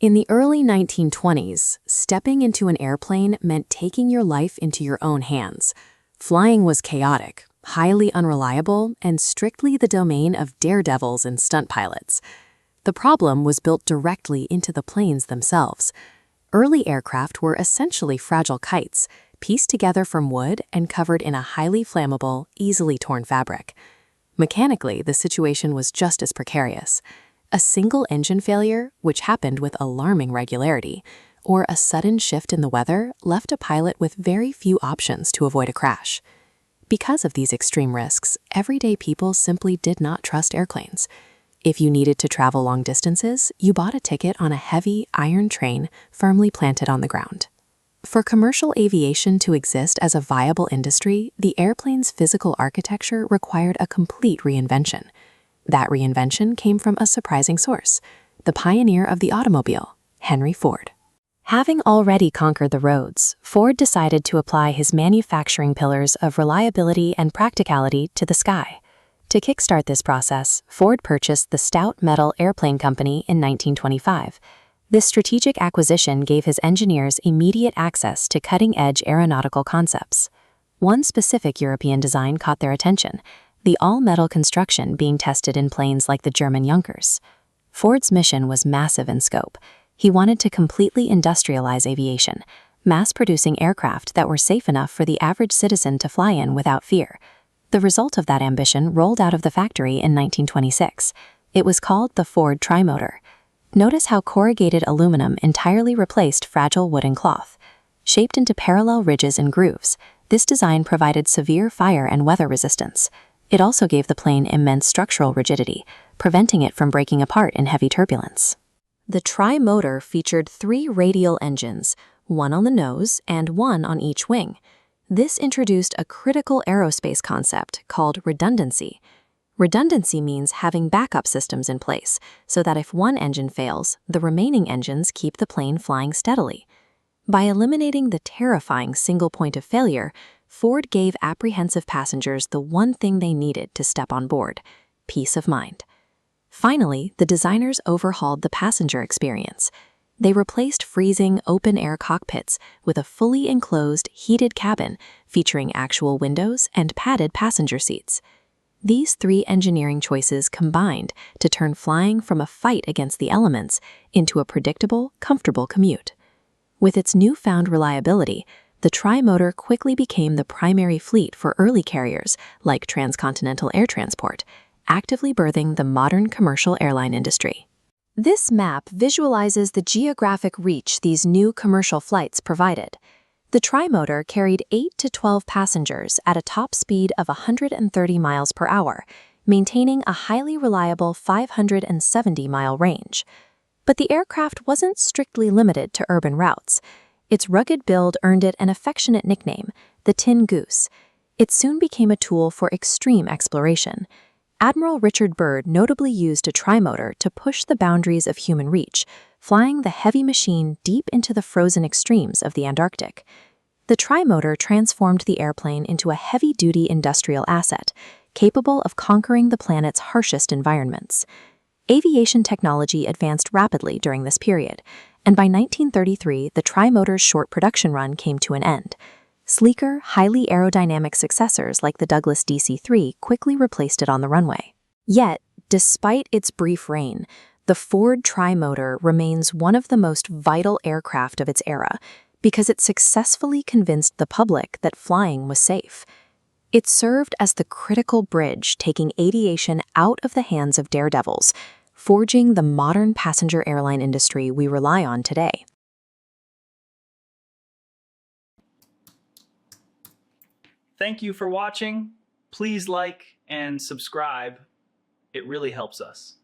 In the early 1920s, stepping into an airplane meant taking your life into your own hands. Flying was chaotic, highly unreliable, and strictly the domain of daredevils and stunt pilots. The problem was built directly into the planes themselves. Early aircraft were essentially fragile kites, pieced together from wood and covered in a highly flammable, easily torn fabric. Mechanically, the situation was just as precarious. A single engine failure, which happened with alarming regularity, or a sudden shift in the weather left a pilot with very few options to avoid a crash. Because of these extreme risks, everyday people simply did not trust airplanes. If you needed to travel long distances, you bought a ticket on a heavy, iron train firmly planted on the ground. For commercial aviation to exist as a viable industry, the airplane's physical architecture required a complete reinvention. That reinvention came from a surprising source, the pioneer of the automobile, Henry Ford. Having already conquered the roads, Ford decided to apply his manufacturing pillars of reliability and practicality to the sky. To kickstart this process, Ford purchased the Stout Metal Airplane Company in 1925. This strategic acquisition gave his engineers immediate access to cutting-edge aeronautical concepts. One specific European design caught their attention, the all-metal construction being tested in planes like the German Junkers. Ford's mission was massive in scope. He wanted to completely industrialize aviation, mass-producing aircraft that were safe enough for the average citizen to fly in without fear. The result of that ambition rolled out of the factory in 1926. It was called the Ford Trimotor. Notice how corrugated aluminum entirely replaced fragile wooden cloth. Shaped into parallel ridges and grooves, this design provided severe fire and weather resistance. It also gave the plane immense structural rigidity, preventing it from breaking apart in heavy turbulence. The Trimotor featured 3 radial engines, one on the nose and one on each wing. This introduced a critical aerospace concept called redundancy. Redundancy means having backup systems in place, so that if one engine fails, the remaining engines keep the plane flying steadily. By eliminating the terrifying single point of failure, Ford gave apprehensive passengers the one thing they needed to step on board: peace of mind. Finally, the designers overhauled the passenger experience. They replaced freezing, open-air cockpits with a fully enclosed, heated cabin featuring actual windows and padded passenger seats. These 3 engineering choices combined to turn flying from a fight against the elements into a predictable, comfortable commute. With its newfound reliability, the Trimotor quickly became the primary fleet for early carriers like transcontinental air transport, actively birthing the modern commercial airline industry. This map visualizes the geographic reach these new commercial flights provided. The Trimotor carried 8 to 12 passengers at a top speed of 130 miles per hour, maintaining a highly reliable 570-mile range. But the aircraft wasn't strictly limited to urban routes. Its rugged build earned it an affectionate nickname, the Tin Goose. It soon became a tool for extreme exploration. Admiral Richard Byrd notably used a trimotor to push the boundaries of human reach, flying the heavy machine deep into the frozen extremes of the Antarctic. The trimotor transformed the airplane into a heavy-duty industrial asset, capable of conquering the planet's harshest environments. Aviation technology advanced rapidly during this period, and by 1933, the trimotor's short production run came to an end. Sleeker, highly aerodynamic successors like the Douglas DC-3 quickly replaced it on the runway. Yet, despite its brief reign, the Ford Trimotor remains one of the most vital aircraft of its era because it successfully convinced the public that flying was safe. It served as the critical bridge taking aviation out of the hands of daredevils, forging the modern passenger airline industry we rely on today. Thank you for watching. Please like and subscribe. It really helps us.